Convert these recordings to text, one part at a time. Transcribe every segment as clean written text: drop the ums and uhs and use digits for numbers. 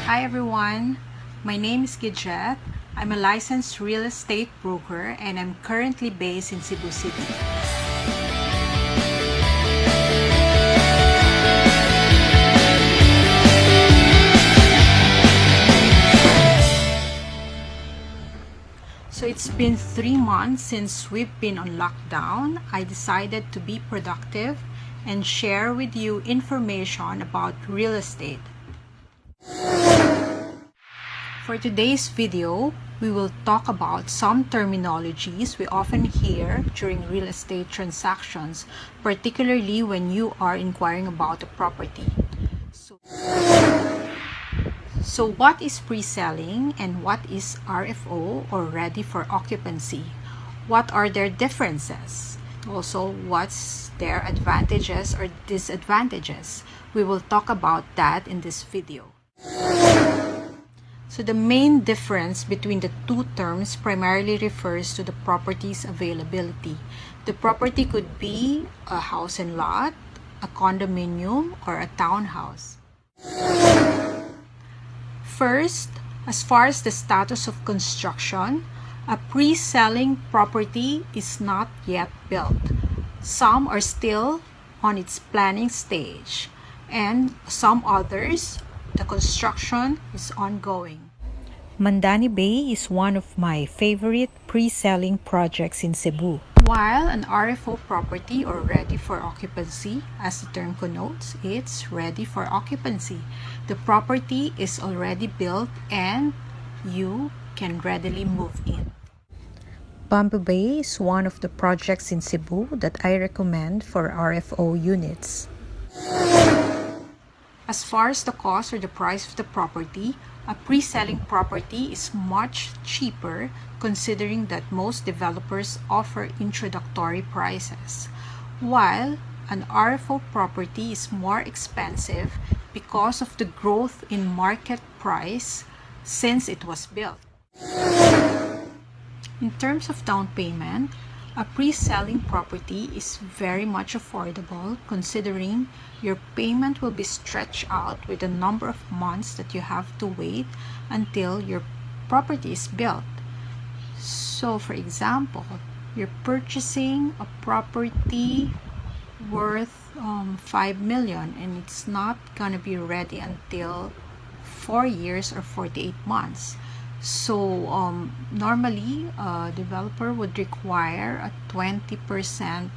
Hi everyone, my name is Gidget. I'm a licensed real estate broker and I'm currently based in Cebu City. So it's been 3 months since we've been on lockdown. I decided to be productive and share with you information about real estate. For today's video, we will talk about some terminologies we often hear during real estate transactions, particularly when you are inquiring about a property. So what is pre-selling and what is RFO, or ready for occupancy? What are their differences? Also, what's their advantages or disadvantages? We will talk about that in this video. So the main difference between the two terms primarily refers to the property's availability. The property could be a house and lot, a condominium, or a townhouse. First, as far as the status of construction, a pre-selling property is not yet built. Some are still on its planning stage, and some others, the construction is ongoing. Mandani Bay is one of my favorite pre-selling projects in Cebu. While an RFO property, or ready for occupancy, as the term connotes, it's ready for occupancy. The property is already built and you can readily move in. Bamboo Bay is one of the projects in Cebu that I recommend for RFO units. As far as the cost or the price of the property, a pre-selling property is much cheaper considering that most developers offer introductory prices, while an RFO property is more expensive because of the growth in market price since it was built. In terms of down payment, a pre-selling property is very much affordable considering your payment will be stretched out with the number of months that you have to wait until your property is built. So for example, you're purchasing a property worth 5 million and it's not gonna be ready until 4 years or 48 months. So normally a developer would require a 20%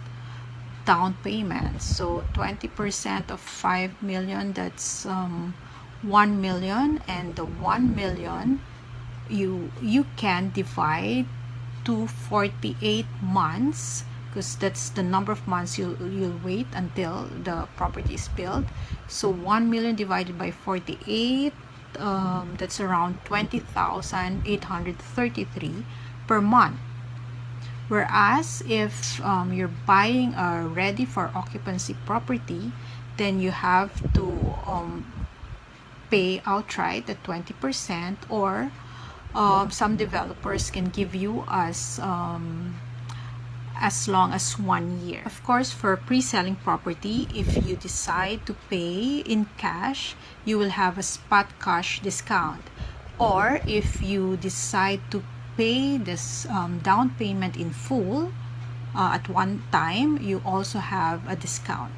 down payment. So 20% of 5 million, that's 1 million, and the 1 million you can divide to 48 months because that's the number of months you'll wait until the property is built. So 1 million divided by 48, that's around 20,833 per month. Whereas if you're buying a ready for occupancy property, then you have to pay outright the 20%, or some developers can give you as long as 1 year. Of course, for pre-selling property, if you decide to pay in cash, you will have a spot cash discount. Or if you decide to pay this down payment in full at one time, you also have a discount.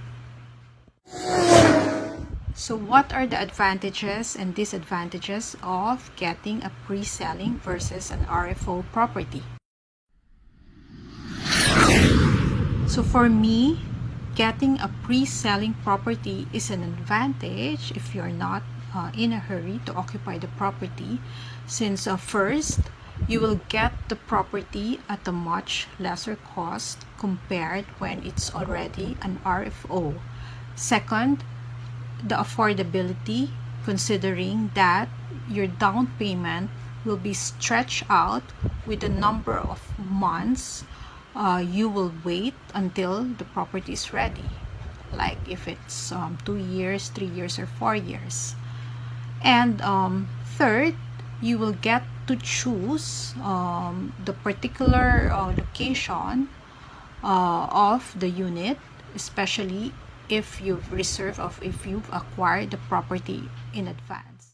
So what are the advantages and disadvantages of getting a pre-selling versus an RFO property? So for me, getting a pre-selling property is an advantage if you're not in a hurry to occupy the property, since first, you will get the property at a much lesser cost compared when it's already an RFO. Second, the affordability, considering that your down payment will be stretched out with the number of months you will wait until the property is ready, like if it's 2 years, 3 years, or 4 years. And third, you will get to choose the particular location of the unit, especially if you've reserved or if you've acquired the property in advance.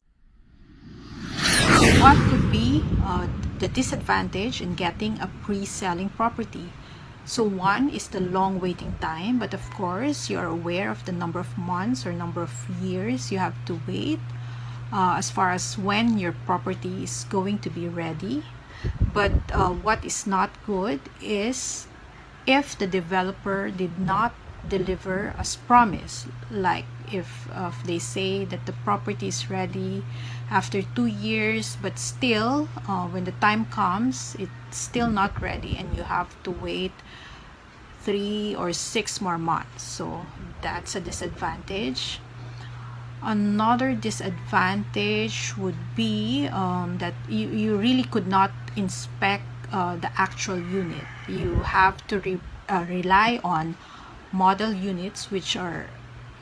What could be the disadvantage in getting a pre-selling property? So one is the long waiting time, but of course you're aware of the number of months or number of years you have to wait as far as when your property is going to be ready. But what is not good is if the developer did not deliver as promised, like if they say that the property is ready after 2 years, but still when the time comes it's still not ready and you have to wait 3 or 6 more months. So that's a disadvantage. Another disadvantage would be that you really could not inspect the actual unit. You have to rely on model units, which are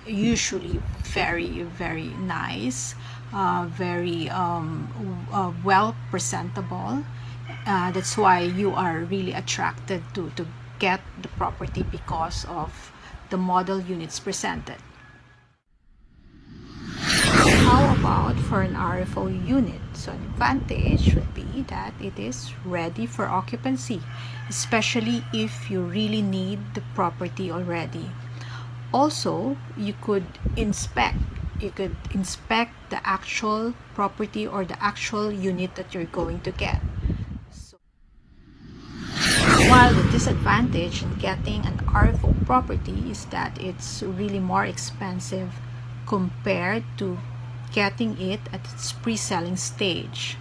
usually very nice, very well presentable. That's why you are really attracted to get the property because of the model units presented. How about for an RFO unit? So an advantage would be that it is ready for occupancy, especially if you really need the property already. Also, you could inspect the actual property or the actual unit that you're going to get. So, while the disadvantage in getting an RFO property is that it's really more expensive compared to getting it at its pre-selling stage.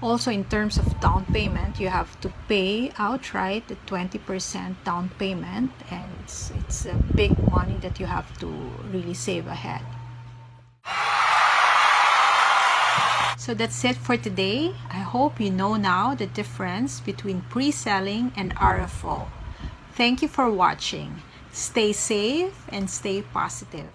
Also, in terms of down payment, you have to pay outright the 20% down payment, and it's a big money that you have to really save ahead. So that's it for today. I hope you know now the difference between pre-selling and RFO. Thank you for watching. Stay safe and stay positive.